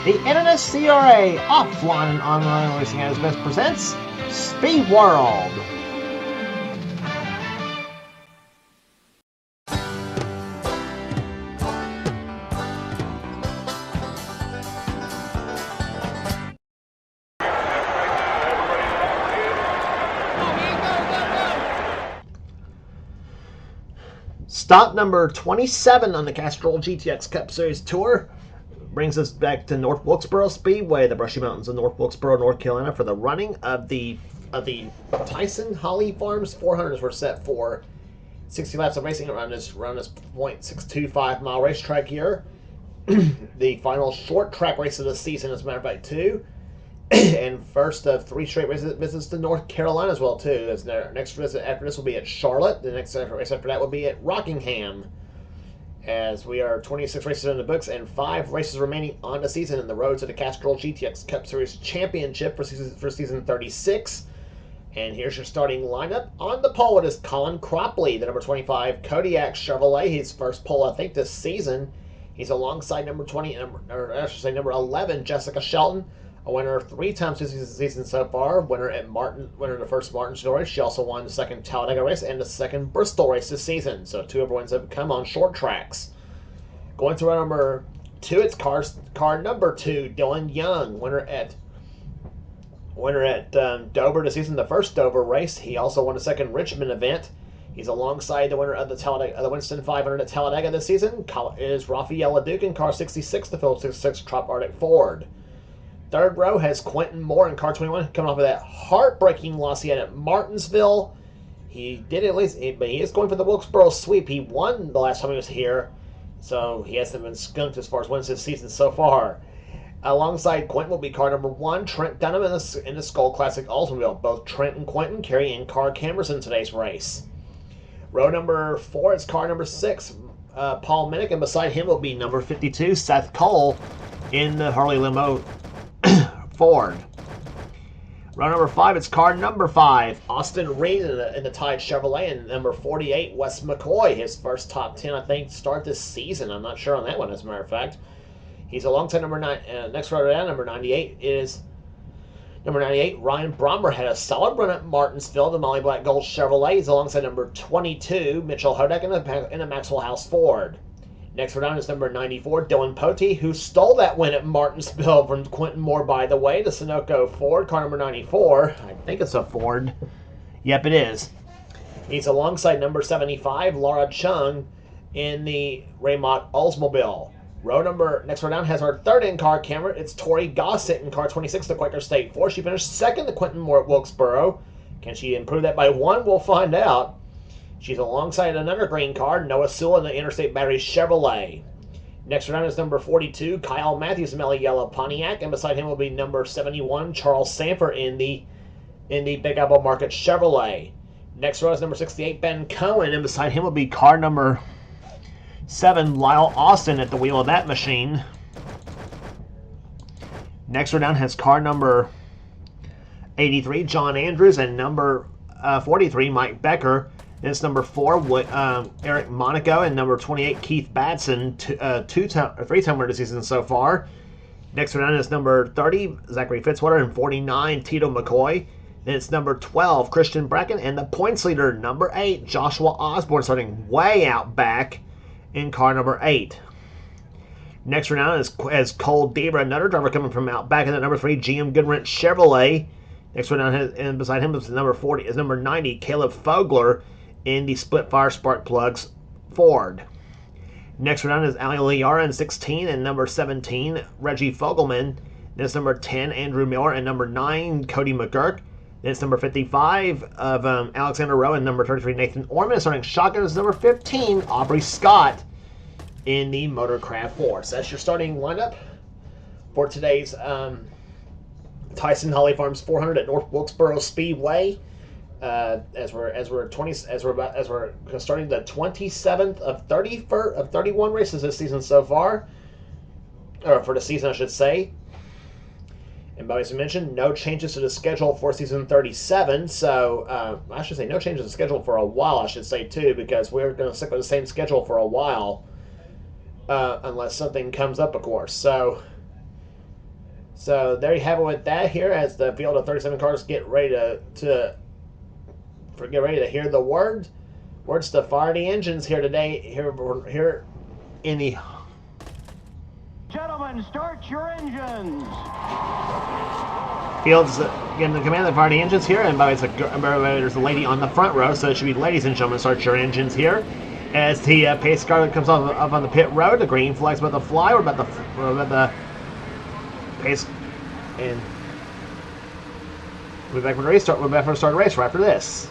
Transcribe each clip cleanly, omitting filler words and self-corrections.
The NNSCRA Offline and Online Racing as Best presents Speed World. Stop number 27 on the Castrol GTX Cup Series Tour brings us back to North Wilkesboro Speedway, the Brushy Mountains of North Wilkesboro, North Carolina, for the running of the Tyson Holly Farms 400s. Were set for 60 laps of racing around this .625 mile racetrack here. The final short track race of the season, as a matter of fact, too. And first of 3 straight visits to North Carolina as well, too. As their next visit after this will be at Charlotte. The next race after that will be at Rockingham. As we are 26 races in the books and 5 races remaining on the season in the road to the Castrol GTX Cup Series Championship for season 36. And here's your starting lineup. On the pole, it is Colin Cropley, the number 25 Kodiak Chevrolet. His first pole, I think, this season. He's alongside number 11, Jessica Shelton, a winner 3 times this season so far. Winner of the first Martinsville race. She also won the second Talladega race and the second Bristol race this season. So 2 of her wins have come on short tracks. Going to round number 2, it's car number 2, Dylan Young, winner at Dover this season, the first Dover race. He also won the second Richmond event. He's alongside the winner of the Winston 500 at Talladega this season. Is Rafael Leduc in car 66, the Phillips 66 Trop Arctic Ford. Third row has Quentin Moore in car 21, coming off of that heartbreaking loss he had at Martinsville. He did at least, but he is going for the Wilkesboro sweep. He won the last time he was here, so he hasn't been skunked as far as wins this season so far. Alongside Quentin will be car number 1, Trent Dunham in the Skull Classic Oldsmobile. Both Trent and Quentin carry in-car cameras in today's race. Row number 4 is car number 6, Paul Minnick, and beside him will be number 52, Seth Cole, in the Harley Limo Ford. Row number 5, it's car number 5, Austin Reed in the Tide Chevrolet, and number 48, Wes McCoy, his first top 10, I think, start this season. I'm not sure on that one, as a matter of fact. He's alongside number 9. Next row down, number 98 is number 98. Ryan Brommer had a solid run at Martinsville, the Molly Black Gold Chevrolet. He's alongside number 22, Mitchell Hodak in a Maxwell House Ford. Next row down is number 94, Dylan Potey, who stole that win at Martinsville from Quentin Moore, by the way. The Sunoco Ford, car number 94. I think it's a Ford. Yep, it is. He's alongside number 75, Laura Chung, in the Raymont Oldsmobile. Next row down has our third in-car camera. It's Tori Gossett in car 26, the Quaker State 4. She finished second to Quentin Moore at Wilkesboro. Can she improve that by 1? We'll find out. She's alongside another green car, Noah Sewell in the Interstate Battery Chevrolet. Next row down is number 42, Kyle Matthews in Melly Yellow Pontiac, and beside him will be number 71, Charles Sanford in the Big Apple Market Chevrolet. Next row is number 68, Ben Cohen, and beside him will be car number 7, Lyle Austin at the wheel of that machine. Next row down has car number 83, John Andrews, and number 43, Mike Becker. Then it's number 4, Eric Monaco, and number 28, Keith Batson, 3-time winner this season so far. Next row down is number 30, Zachary Fitzwater, and 49, Tito McCoy. Then it's number 12, Christian Bracken, and the points leader, number 8, Joshua Osborne, starting way out back in car number 8. Next row down is Cole Debra, another driver coming from out back in the number 3, GM Goodwrench Chevrolet. Next row down and beside him is number 90, Caleb Fogler in the Split Fire Spark Plugs Ford. Next row down is Ali Liara in 16 and number 17, Reggie Fogelman. Then it's number 10, Andrew Miller, and number 9, Cody McGurk. Then it's number 55 of Alexander Rowe and number 33, Nathan Orman. Starting shotgun is number 15, Aubrey Scott in the Motorcraft 4. So that's your starting lineup for today's Tyson Holly Farms 400 at North Wilkesboro Speedway. As we're starting the 27th of 31 races this season so far, or for the season, I should say. And as I mentioned, no changes to the schedule for season 37. So I should say no changes to the schedule for a while, I should say, too, because we're going to stick with the same schedule for a while, unless something comes up, of course. So So there you have it with that here as the field of 37 cars get ready to hear the words to fire the engines here today. Here in the Gentlemen, start your engines. Fields getting the command to fire the engines here, and by the way, there's a lady on the front row, so it should be ladies and gentlemen, start your engines here. As the pace car comes up on the pit road, the green flag's about to fly. We're about the pace, and we're back for the restart. We're back for the start of the race right after this.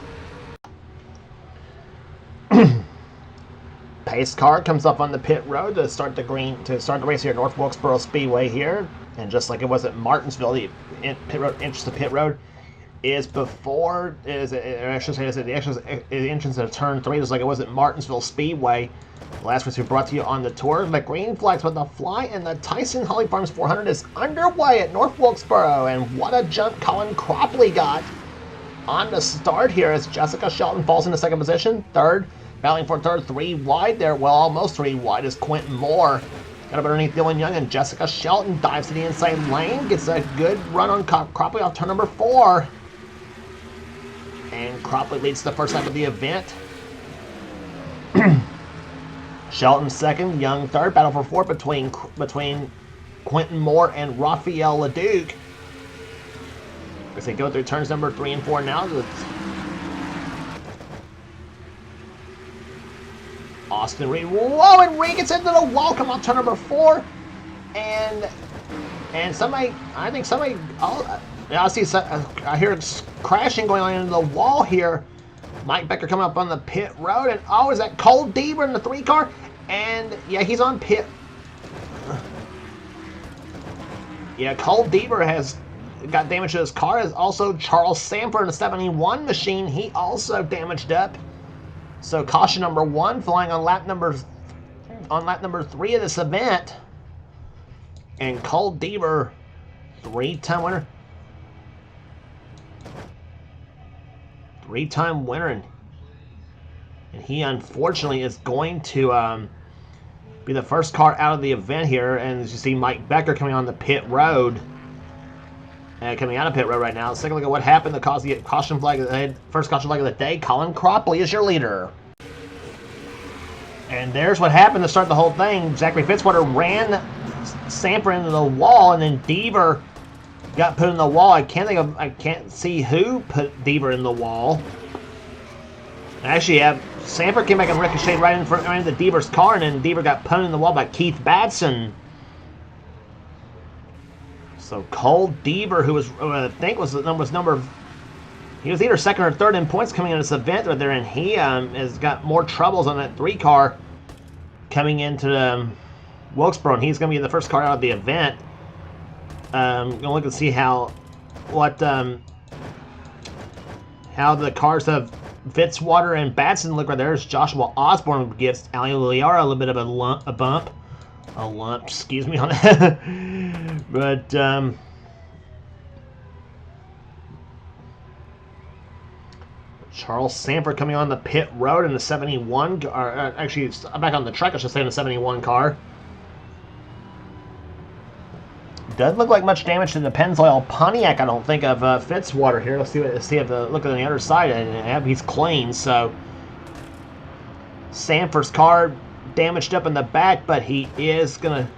Pace car comes up on the pit road to start the race here at North Wilkesboro Speedway here, and just like it was at Martinsville, the pit road entrance to pit road is before the entrance of turn 3, just like it was at Martinsville Speedway. The last race we brought to you on the tour. The green flag's about to fly, and the Tyson Holly Farms 400 is underway at North Wilkesboro. And what a jump Colin Cropley got on the start here as Jessica Shelton falls into second position. Third, battling for third, 3 wide there. Well, almost 3 wide is Quentin Moore. Got up underneath Dylan Young, and Jessica Shelton dives to the inside lane. Gets a good run on Cropley off turn number 4. And Cropley leads the first lap of the event. Shelton second, Young third. Battle for fourth between Quentin Moore and Raphael LeDuc. As they go through turns number 3 and 4 now. Austin Reed. Whoa, and Reed gets into the wall. Come on, turn number 4. And somebody, I hear crashing going on into the wall here. Mike Becker coming up on the pit road, and is that Cole Deaver in the 3 car? And yeah, he's on pit. Yeah, Cole Deaver has got damage to his car. Is also Charles Sanford in the 71 machine. He also damaged up. So caution number 1 flying on lap number 3 of this event. And Cole Deaver, 3-time winner. 3-time winner, and he unfortunately is going to be the first car out of the event here. And as you see, Mike Becker coming on the pit road, coming out of pit road right now. Let's take a look at what happened to cause the caution flag. First caution flag of the day. Colin Cropley is your leader. And there's what happened to start the whole thing. Zachary Fitzwater ran Sanford into the wall, and then Deaver got put in the wall. I can't see who put Deaver in the wall. Actually, Sanford came back and ricocheted right into Deaver's car, and then Deaver got put in the wall by Keith Batson. So Cole Deaver, who was he was either second or third in points coming into this event right there, and he has got more troubles on that 3 car coming into Wilkesboro, and he's going to be the first car out of the event. Gonna look and see how the cars of Fitzwater and Batson look right there. As Joshua Osborne gives Ali Liara a little bit of a lump, excuse me on that. But Charles Sanford coming on the pit road in the 71, or actually back on the track, I should say, in the 71 car. Doesn't look like much damage to the Pennzoil Pontiac, I don't think, of Fitzwater here. Let's see if look at the other side, and he's clean. So Sanford's car damaged up in the back, but he is gonna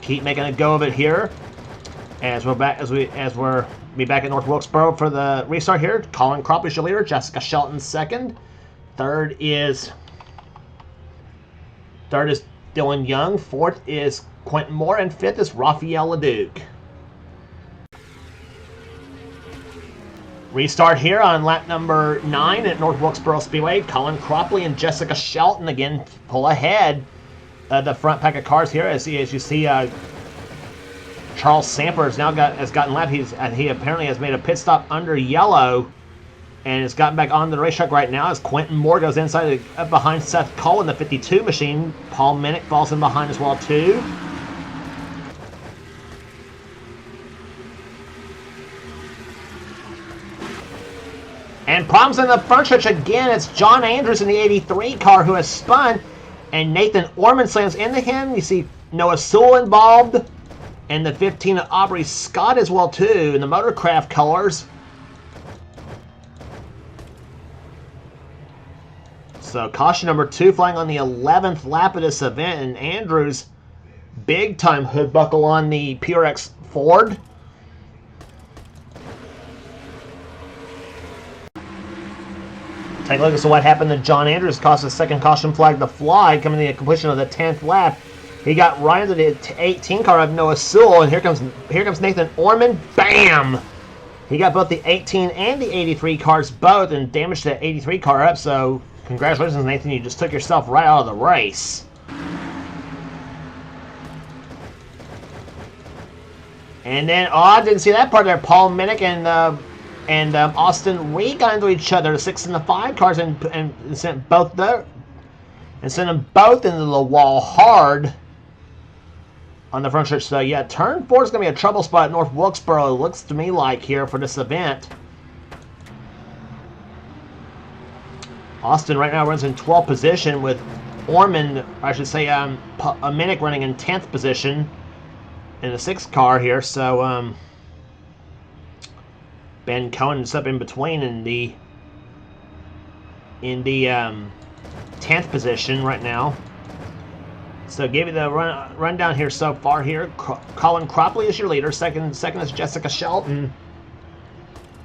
keep making a go of it here. As we're back at North Wilkesboro for the restart here. Colin Cropley's your leader. Jessica Shelton second. Third is Dylan Young. Fourth is Quentin Moore, and 5th is Raphael LeDuc. Restart here on lap number 9 at North Wilkesboro Speedway. Colin Cropley and Jessica Shelton again pull ahead the front pack of cars here. As you see, Charles Sanford has gotten left. He apparently has made a pit stop under yellow, and has gotten back on the racetrack right now as Quentin Moore goes inside behind Seth Cole in the 52 machine. Paul Minnick falls in behind as well too. And problems in the front stretch again. It's John Andrews in the 83 car who has spun, and Nathan Orman slams into him. You see Noah Sewell involved. And the 15 of Aubrey Scott as well, too, in the Motorcraft colors. So, caution number 2 flying on the 11th lap of this event. And Andrews, big-time hood buckle on the PRX Ford. Take a look at what happened to John Andrews. Cost his second caution flag to fly, coming to the completion of the 10th lap. He got right into the 18 car of Noah Sewell, and here comes Nathan Orman. Bam! He got both the 18 and the 83 cars both, and damaged the 83 car up. So congratulations, Nathan. You just took yourself right out of the race. And then, oh, I didn't see that part there. Paul Minnick and Austin Reed got into each other, the 6 and the 5 cars, and sent both them both into the wall hard on the front stretch. So yeah, turn 4 is going to be a trouble spot at North Wilkesboro, it looks to me like, here for this event. Austin right now runs in 12th position with Orman, I should say, Minnick running in 10th position in the 6th car here. So Ben Cohen is up in between in the 10th position right now. So gave you the rundown here so far here. Colin Cropley is your leader. Second is Jessica Shelton.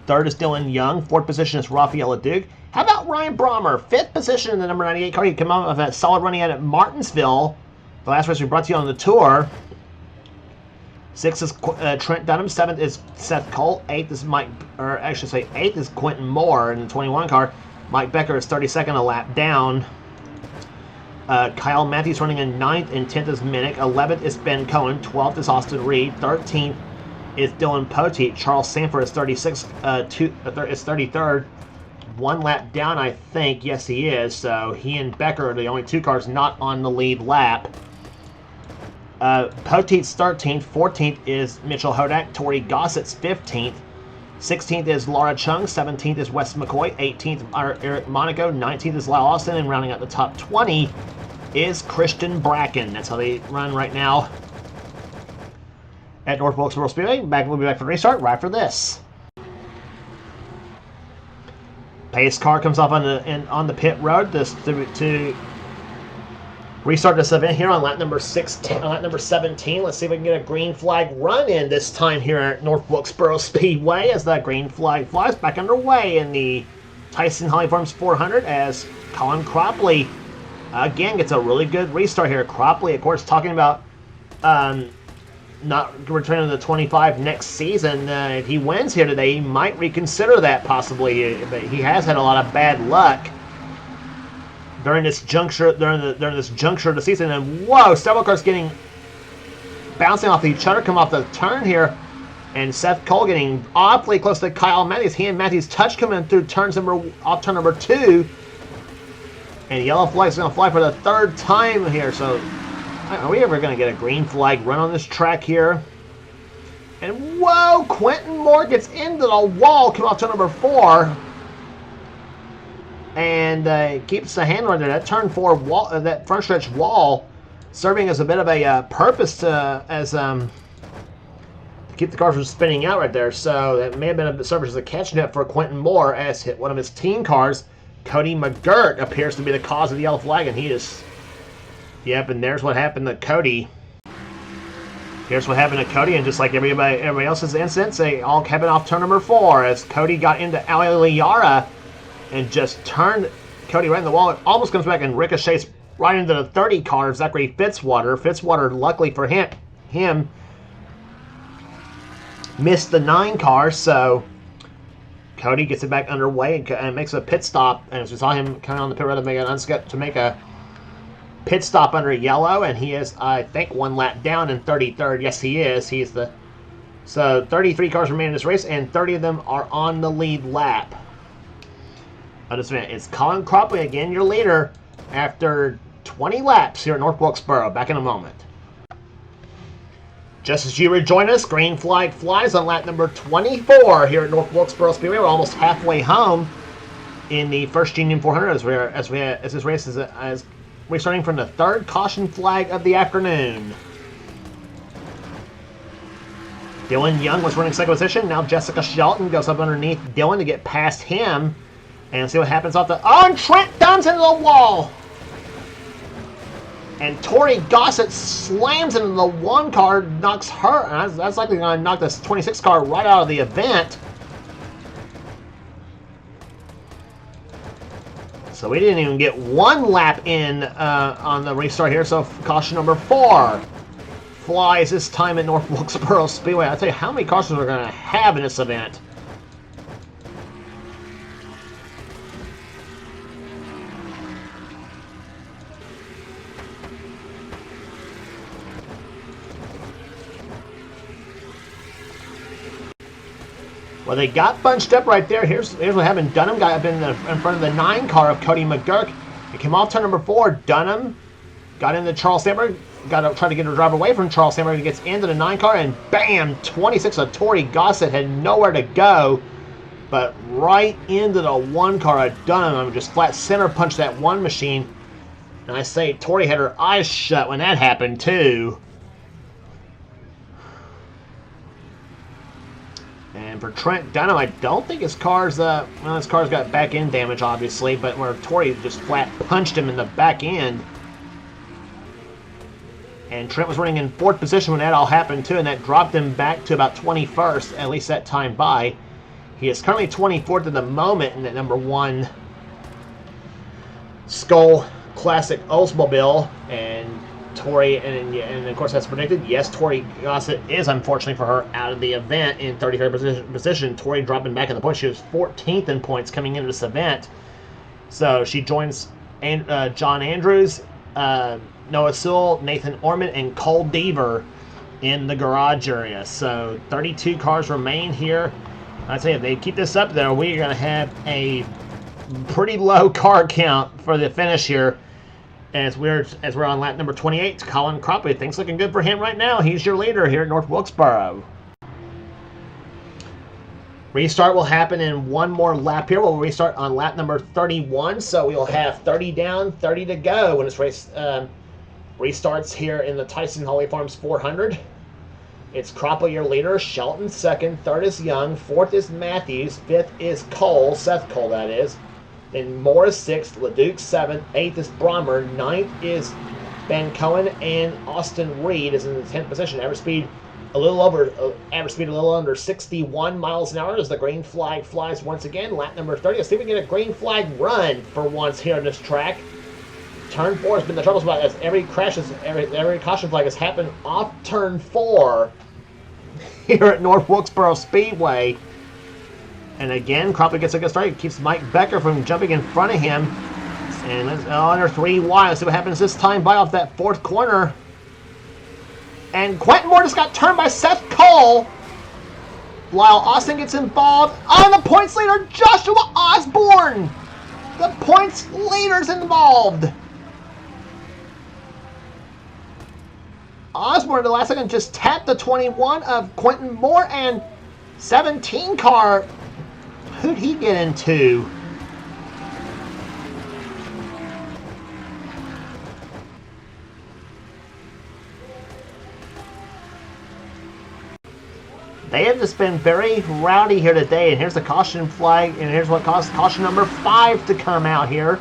Third is Dylan Young. Fourth position is Rafael Duke. How about Ryan Brommer? Fifth position in the number 98 car. He came out with a solid running at Martinsville. The last race we brought to you on the tour. 6th is Trent Dunham. 7th is Seth Cole. 8th is eighth is Quentin Moore in the 21 car. Mike Becker is 32nd, a lap down. Kyle Matthews running in 9th, and 10th is Minnick. 11th is Ben Cohen. 12th is Austin Reed. 13th is Dylan Poteet. Charles Sanford is 36th. Is 33rd. 1 lap down, I think. Yes, he is. So he and Becker are the only 2 cars not on the lead lap. Poteet's 13th. 14th is Mitchell Hodak. Tori Gossett's 15th. 16th is Laura Chung. 17th is Wes McCoy. 18th Eric Monaco. 19th is Lyle Austin. And rounding out the top 20 is Christian Bracken. That's how they run right now at North Wilkesboro Speedway. We'll be back for the restart right for this. Pace car comes off on the pit road to restart this event here on lap number 17. Let's see if we can get a green flag run in this time here at North Wilkesboro Speedway as that green flag flies back underway in the Tyson Holly Farms 400 as Colin Cropley again gets a really good restart here. Cropley, of course, talking about not returning to the 25 next season. If he wins here today, he might reconsider that possibly. But he has had a lot of bad luck during this juncture of the season. And whoa, several cars bouncing off each other, come off the turn here, and Seth Cole getting awfully close to Kyle Matthews. He and Matthews touch coming through turn number 2, and yellow flag is going to fly for the 3rd time here. So are we ever going to get a green flag run on this track here? And whoa, Quentin Moore gets into the wall, coming off turn number 4. And keeps the hand right there. That turn 4 wall, that front stretch wall, serving as a bit of a purpose to keep the cars from spinning out right there. So that may have been a service as a catch net for Quentin Moore, as hit one of his team cars, Cody McGirt, appears to be the cause of the yellow flag, and he is. Yep, and there's what happened to Cody. Here's what happened to Cody, and just like everybody else's incidents, they all happened off turn number 4 as Cody got into Ali Liara and just turned Cody right in the wall. It almost comes back and ricochets right into the 30 car of Zachary Fitzwater. Fitzwater, luckily for him missed the 9 car, so Cody gets it back underway and makes a pit stop. And as we saw him coming on the pit road to make a pit stop under yellow, and he is, I think, 1 lap down in 33rd. Yes, he is. So 33 cars remain in this race, and 30 of them are on the lead lap. It's Colin Cropley again, your leader, after 20 laps here at North Wilkesboro. Back in a moment. Just as you rejoin us, green flag flies on lap number 24 here at North Wilkesboro Speedway. We're almost halfway home in the First Union 400 as this race is restarting from the 3rd caution flag of the afternoon. Dylan Young was running second position. Now Jessica Shelton goes up underneath Dylan to get past him. And see what happens off the... Oh, and Trent Dunn's into the wall! And Tori Gossett slams into the 1 car, knocks her... And that's likely going to knock this 26 car right out of the event. So we didn't even get 1 lap in on the restart here. So caution number 4 flies this time at North Wilkesboro Speedway. I'll tell you how many cautions we're going to have in this event. Well, they got bunched up right there. Here's what happened. Dunham got up in front of the 9 car of Cody McGurk. It came off turn number 4. Dunham got into Charles Sandberg. Tried to get her driver away from Charles Sandberg. He gets into the 9 car, and bam! 26 of Tori Gossett had nowhere to go, but right into the 1 car of Dunham. Just flat center punched that 1 machine. And I say Tori had her eyes shut when that happened too. And for Trent Dunham, I don't think his car's his car's got back end damage, obviously, but where Tori just flat punched him in the back end. And Trent was running in 4th position when that all happened too, and that dropped him back to about 21st, at least that time by. He is currently 24th at the moment in that number 1 Skull Classic Oldsmobile, and Tori, and of course that's predicted. Yes, Tori Gossett is, unfortunately for her, out of the event in 33rd position. Tori dropping back in the points. She was 14th in points coming into this event. So she joins John Andrews, Noah Sewell, Nathan Orman, and Cole Deaver in the garage area. So 32 cars remain here. I'd say if they keep this up there, we're going to have a pretty low car count for the finish here. As we're on lap number 28, Colin Cropley. Things looking good for him right now. He's your leader here at North Wilkesboro. Restart will happen in 1 more lap here. We'll restart on lap number 31, so we'll have 30 down, 30 to go when this race restarts here in the Tyson Holly Farms 400. It's Cropley, your leader. Shelton second. 3rd is Young. 4th is Matthews. 5th is Cole. Seth Cole, that is. Then Morris 6th. LeDuc 7th. 8th is Brommer. 9th is Ben Cohen. And Austin Reed is in the 10th position. Average speed a little under 61 miles an hour as the green flag flies once again. Lap number 30. Let's see if we can get a green flag run for once here on this track. Turn 4 has been the trouble spot as every caution flag has happened off turn 4 here at North Wilkesboro Speedway. And again, Cropley gets a good start. He keeps Mike Becker from jumping in front of him. And let's under 3 wide. Let's see what happens this time by off that 4th corner. And Quentin Moore just got turned by Seth Cole. Lyle Austin gets involved. Oh, the points leader, Joshua Osborne. The points leader's involved. Osborne, at the last second, just tapped the 21 of Quentin Moore, and 17 car. Who'd he get into? They have just been very rowdy here today, and here's the caution flag, and here's what caused caution number 5 to come out here.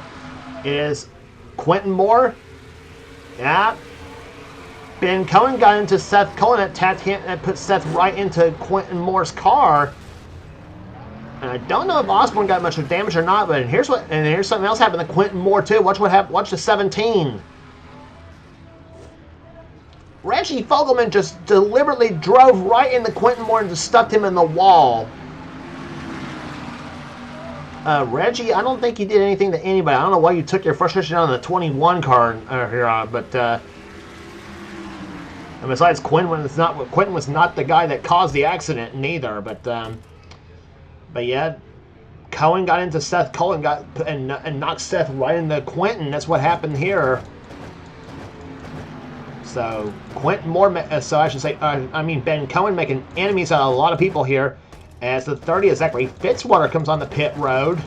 Is Quentin Moore. Yeah. Ben Cohen got into Seth Cohen. That put Seth right into Quentin Moore's car. And I don't know if Osborne got much damage or not, but here's something else happened to Quentin Moore too. Watch what happened. Watch the 17. Reggie Fogelman just deliberately drove right into Quentin Moore and just stuffed him in the wall. Reggie, I don't think you did anything to anybody. I don't know why you took your frustration out on the 21 car here, but and besides, Quentin was not the guy that caused the accident neither. But yeah, Cohen got into Seth Cohen and knocked Seth right into Quentin. That's what happened here. So Quentin Moore, Ben Cohen making enemies out of a lot of people here. As the 30 is Zachary Fitzwater comes on the pit road.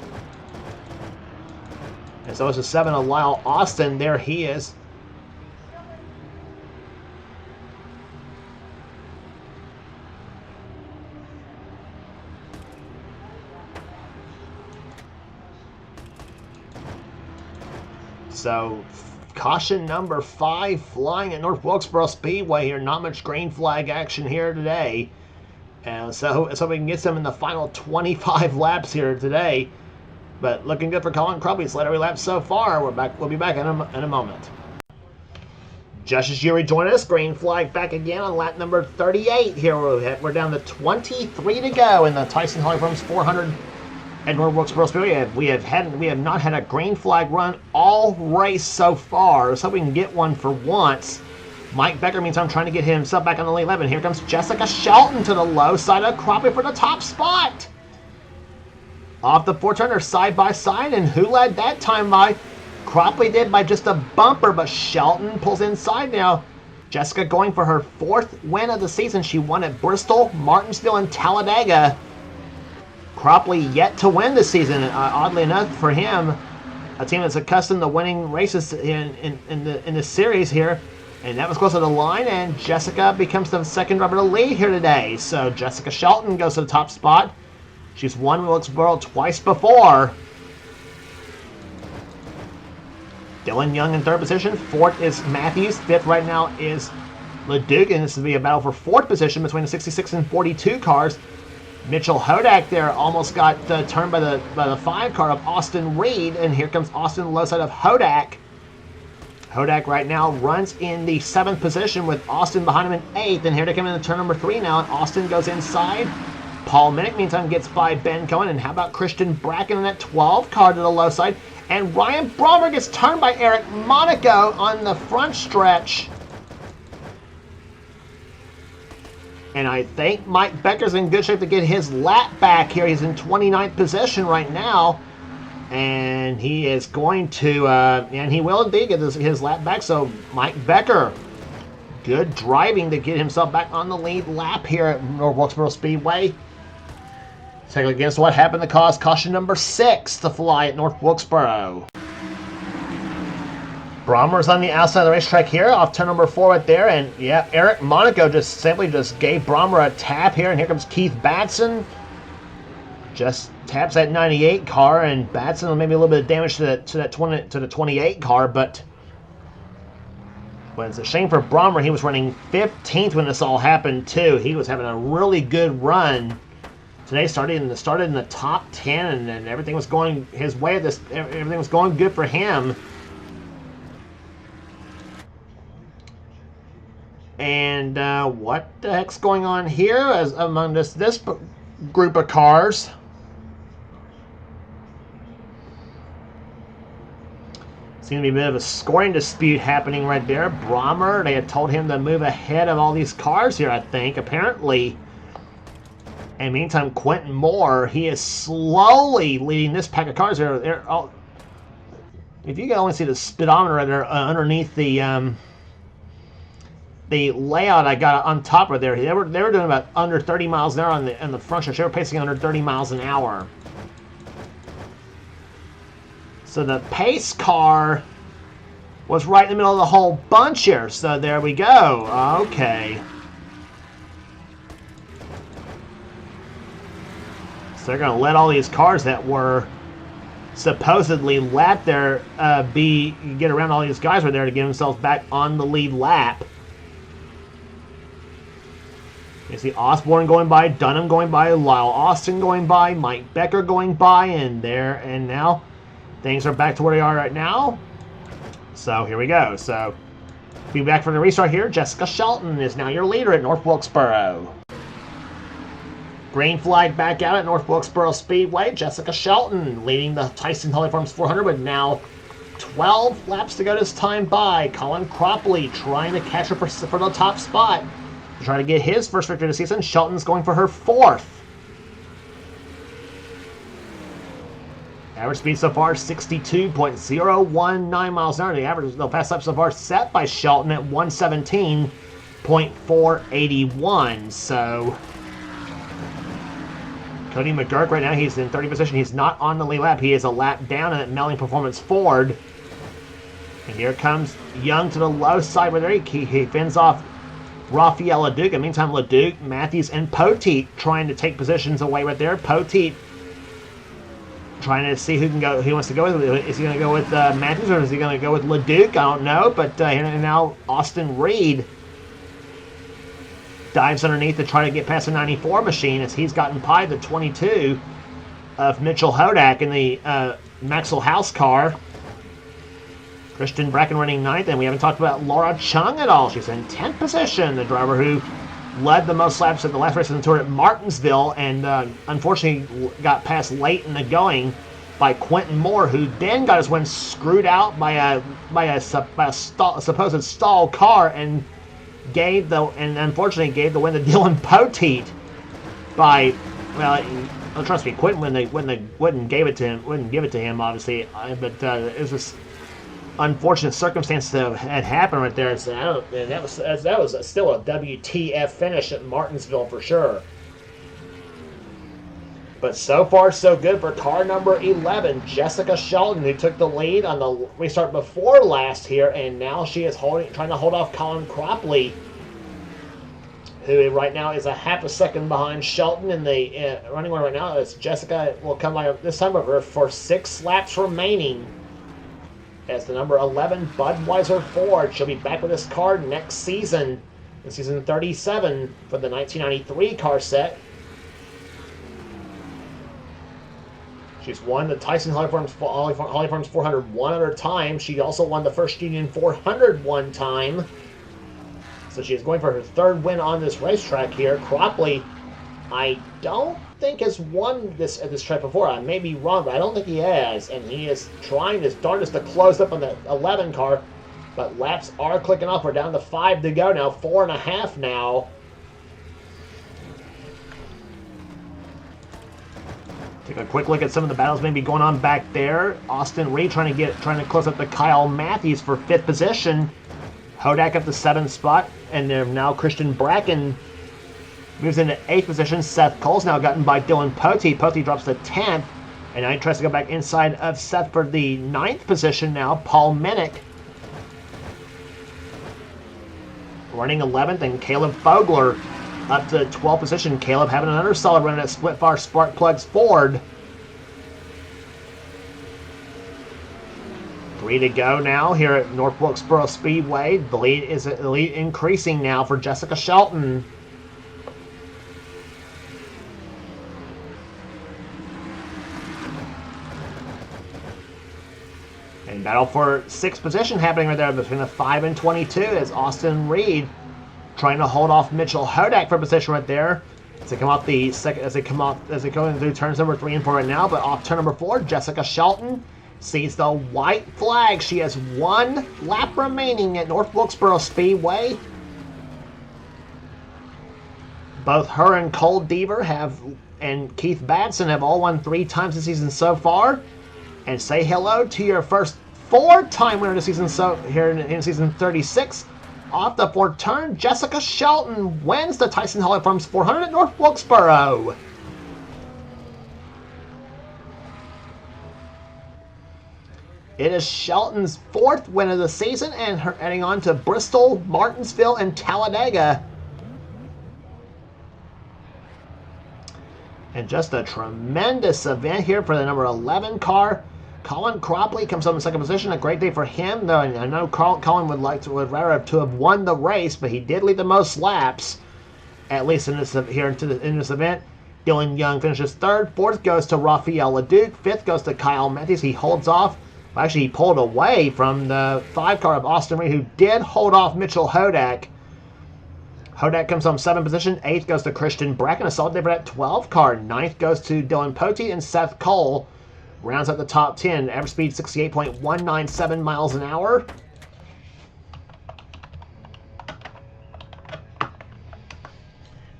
And so it's the 7 of Lyle Austin. There he is. So, caution number 5 flying at North Wilkesboro Speedway here. Not much green flag action here today. So we can get some in the final 25 laps here today. But looking good for Colin Crumpy. It's led every lap so far. We'll be back in a moment. Just as you rejoin us, green flag back again on lap number 38 here. We're down to 23 to go in the Tyson Holly Farms 400 at North Wilkesboro Speedway. We have not had a green flag run all race so far. So we can get one for once. Mike Becker means I'm trying to get himself back on the lead 11. Here comes Jessica Shelton to the low side of Crappie for the top spot. Off the 4-turner side by side, and who led that time by? Cropley did by just a bumper, but Shelton pulls inside now. Jessica going for her 4th win of the season. She won at Bristol, Martinsville, and Talladega. Cropley yet to win this season, oddly enough for him. A team that's accustomed to winning races in this series here. And that was close to the line, and Jessica becomes the second driver to lead here today. So Jessica Shelton goes to the top spot. She's won Wilkesboro twice before. Dylan Young in 3rd position. 4th is Matthews. 5th right now is LeDuc, and this will be a battle for 4th position between the 66 and 42 cars. Mitchell Hodak there almost got turned by the 5 car of Austin Reed, and here comes Austin low side of Hodak. Hodak right now runs in the 7th position with Austin behind him in 8th, and here they come into turn number 3 now, and Austin goes inside. Paul Minnick, meantime, gets by Ben Cohen, and how about Christian Bracken in that 12 car to the low side? And Ryan Brommer gets turned by Eric Monaco on the front stretch. And I think Mike Becker's in good shape to get his lap back here. He's in 29th position right now. And he is going to, and he will indeed get his lap back. So Mike Becker, good driving to get himself back on the lead lap here at North Wilkesboro Speedway. Take a look against what happened to cause caution number 6 to fly at North Wilkesboro. Brommer's on the outside of the racetrack here, off turn number 4 right there, and yeah, Eric Monaco simply gave Brommer a tap here, and here comes Keith Batson. Just taps that 98 car, and Batson will maybe a little bit of damage to the 28 car, but it's a shame for Brommer. He was running 15th when this all happened too. He was having a really good run. Today started in the top 10, and everything was going his way. Everything was going good for him. And what the heck's going on here as among this group of cars? Seems to be a bit of a scoring dispute happening right there. Brommer, they had told him to move ahead of all these cars here, I think, apparently. And meantime, Quentin Moore, he is slowly leading this pack of cars. They're all, if you can only see the speedometer right there underneath the layout I got on top of there, they were doing about under 30 miles an hour on the front stretch. They were pacing under 30 miles an hour. So the pace car was right in the middle of the whole bunch here. So there we go. Okay. So they're going to let all these cars that were supposedly lapped there get around all these guys right there to get themselves back on the lead lap. You see Osborne going by, Dunham going by, Lyle Austin going by, Mike Becker going by, and now things are back to where they are right now. So here we go. So be back for the restart here. Jessica Shelton is now your leader at North Wilkesboro. Green flag back out at North Wilkesboro Speedway. Jessica Shelton leading the Tyson Holly Farms 400 with now 12 laps to go this time by. Colin Cropley trying to catch her for the top spot. To try to get his first victory of the season. Shelton's going for her 4th. Average speed so far, 62.019 miles an hour. The fast lap so far set by Shelton at 117.481. So Cody McGurk right now, he's in 30th position. He's not on the lead lap. He is a lap down at Melling Performance Ford. And here comes Young to the low side where he fends off Raphael LeDuc. And meantime, LeDuc, Matthews, and Poteet trying to take positions away right there. Poteet trying to see who he wants to go with. Is he going to go with Matthews, or is he going to go with LeDuc? I don't know. But now Austin Reed dives underneath to try to get past the 94 machine as he's gotten by the 22 of Mitchell Hodak in the Maxwell House car. Christian Bracken running 9th, and we haven't talked about Laura Chung at all. She's in 10th position, the driver who led the most laps at the last race of the tour at Martinsville, and unfortunately got passed late in the going by Quentin Moore, who then got his win screwed out by a supposed stall car, and unfortunately gave the win to Dylan Poteet by, well, trust me, Quentin wouldn't give it to him, obviously, but it was just unfortunate circumstances that had happened right there. So that was still a WTF finish at Martinsville for sure. But so far so good for car number 11, Jessica Shelton, who took the lead on the restart before last here, and now she is trying to hold off Colin Cropley, who right now is a half a second behind Shelton in the running order right now. As Jessica will come by this time over for 6 laps remaining. As the number 11 Budweiser Ford, she'll be back with this car next season, in season 37 for the 1993 car set. She's won the Tyson Holly Farms 400 one other time. She also won the First Union 400 one time. So she is going for her 3rd win on this racetrack here. Cropley, I don't think has won this at this track before. I may be wrong, but I don't think he has. And he is trying his darndest to close up on the 11 car. But laps are clicking off. We're down to 5 to go now. 4.5 now. Take a quick look at some of the battles maybe going on back there. Austin Reed trying to close up to Kyle Matthews for 5th position. Hodak up to 7th spot, and then now Christian Bracken moves into 8th position. Seth Cole's now gotten by Dylan Poteet. Poteet drops to 10th, and now he tries to go back inside of Seth for the 9th position now. Paul Minnick running 11th, and Caleb Fogler up to 12th position. Caleb having another solid run at Splitfire Spark Plugs Ford. 3 to go now here at North Wilkesboro Speedway. The lead increasing now for Jessica Shelton. And battle for 6th position happening right there between the 5 and 22 as Austin Reed trying to hold off Mitchell Hodak for position right there. As they come off the second, as they go through turns number 3 and 4 right now, but off turn number 4, Jessica Shelton sees the white flag. She has 1 lap remaining at North Wilkesboro Speedway. Both her and Cole Deaver and Keith Batson have all won 3 times this season so far. And say hello to your first 4-time winner this season. So here in season 36, off the 4th turn, Jessica Shelton wins the Tyson Holly Farms 400 at North Wilkesboro. It is Shelton's 4th win of the season, and her heading on to Bristol, Martinsville, and Talladega. And just a tremendous event here for the number 11 car. Colin Cropley comes up in 2nd position. A great day for him, though. I know Colin would rather have won the race, but he did lead the most laps, at least in this event. Dylan Young finishes 3rd. 4th goes to Raphael LeDuc. 5th goes to Kyle Matthews. He holds off. Well, actually, he pulled away from the 5 car of Austin Reed, who did hold off Mitchell Hodak. Hodak comes on 7th position. 8th goes to Christian Bracken. A solid day for that 12 car. 9th goes to Dylan Poteet, and Seth Cole rounds out the top 10. Average speed 68.197 miles an hour.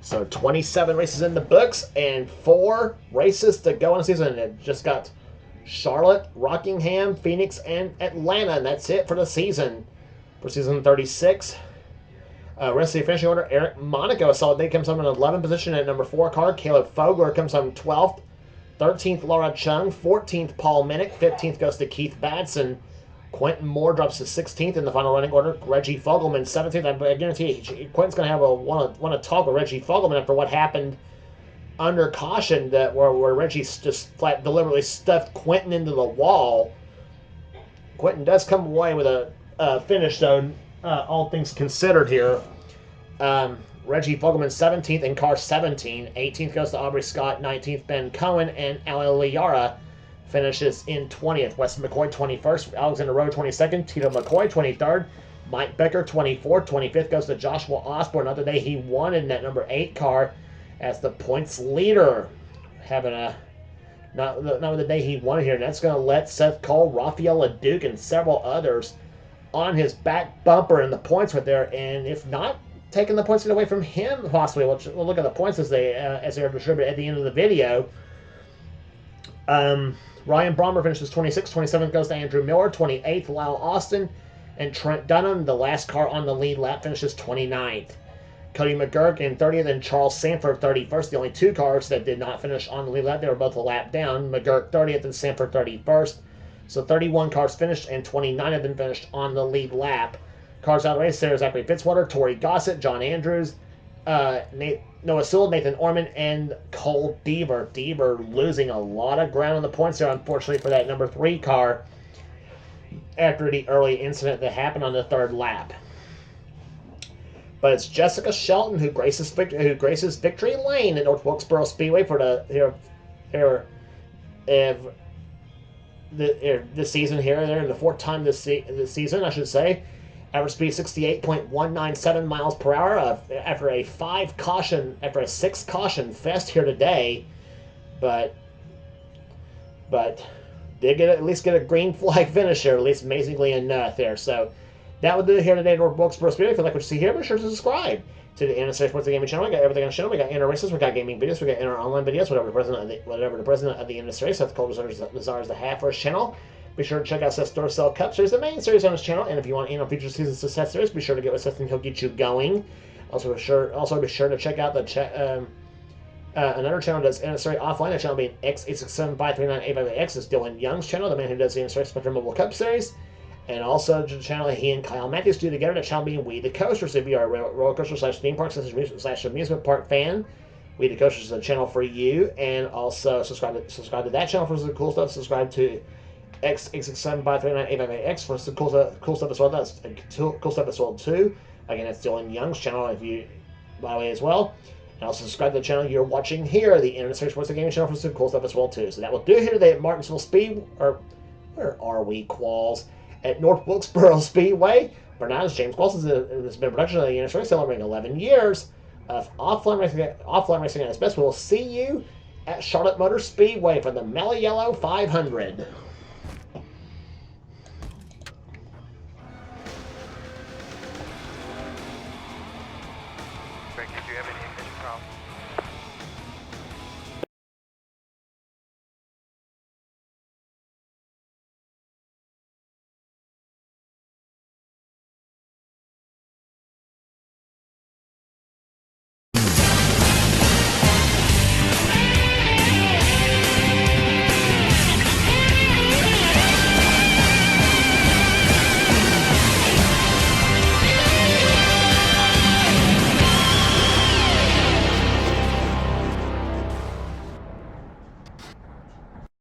So 27 races in the books and 4 races to go in the season. It just got Charlotte, Rockingham, Phoenix, and Atlanta, and that's it for the season. For season 36. Rest of the finishing order, Eric Monaco, a solid day, comes home in 11th position at number 4 car. Caleb Fogler comes home 12th. 13th, Laura Chung. 14th, Paul Minnick. 15th goes to Keith Batson. Quentin Moore drops to 16th in the final running order. Reggie Fogelman, 17th. I guarantee you, Quentin's going to want to talk with Reggie Fogelman after what happened under caution that where Reggie just flat deliberately stuffed Quentin into the wall. Quentin does come away with a finish, though, all things considered here. Reggie Fogelman 17th in car 17. 18th goes to Aubrey Scott. 19th Ben Cohen. And Ali Liara finishes in 20th. Weston McCoy 21st. Alexander Rowe 22nd. Tito McCoy 23rd. Mike Becker 24th. 25th goes to Joshua Osborne. Not the day he won in that number 8 car as the points leader. Having a not the day he won here. And that's going to let Seth Cole, Rafael LeDuc, and several others on his back bumper in the points right there. And if not, taking the points away from him, possibly. We'll look at the points as they're distributed at the end of the video. Ryan Brommer finishes 26th. 27th goes to Andrew Miller. 28th, Lyle Austin. And Trent Dunham, the last car on the lead lap, finishes 29th. Cody McGurk in 30th and Charles Sanford 31st. The only 2 cars that did not finish on the lead lap. They were both a lap down. McGurk 30th and Sanford 31st. So 31 cars finished and 29 of them finished on the lead lap. Cars out of the race, Sarah Zachary Fitzwater, Tori Gossett, John Andrews, Noah Sewell, Nathan Orman, and Cole Deaver. Deaver losing a lot of ground on the points there, unfortunately, for that number 3 car after the early incident that happened on the 3rd lap. But it's Jessica Shelton who graces victory lane at North Wilkesboro Speedway for this season here. They're in the 4th time this season, I should say. Average speed 68.197 miles per hour after a 6 caution fest here today, but did at least get a green flag finish here, at least amazingly enough there. So that will do it here today at North Wilkesboro Speedway. If you like what you see here, be sure to subscribe to the NNSCRA Sports Gaming channel. We got everything on the channel. We got inner races, we got gaming videos, we got inner online videos, whatever the president of the NNSCRA, Seth Cole, desires to have for his channel. Be sure to check out Seth's Duracell Cup Series, the main series on his channel. And if you want in on future seasons of Seth Series, be sure to get with Seth and he'll get you going. Also be sure to check out the another channel that does NNSCRA offline. That channel being X86753985X is Dylan Young's channel, the man who does the NNSCRA Spectrum Mobile Cup Series. And also the channel that he and Kyle Matthews do together, that channel being We the Coasters. If you are a roller coaster / theme park / amusement park fan, We the Coasters is a channel for you. And also subscribe to that channel for some cool stuff. Subscribe to X86753985X for some cool stuff as well. That's cool stuff as well too. Again, that's Dylan Young's channel, if you, by the way, as well. And also subscribe to the channel you're watching here, the NNSCRA Sports Gaming channel, for some cool stuff as well too. So that will do it here today at Martinsville Speed, or where are we, Qualls? At North Wilkesboro Speedway. For now, this is James Qualls. This has been a production of the NNSCRA, celebrating 11 years of offline racing at its best. We'll see you at Charlotte Motor Speedway for the Mellow Yellow 500.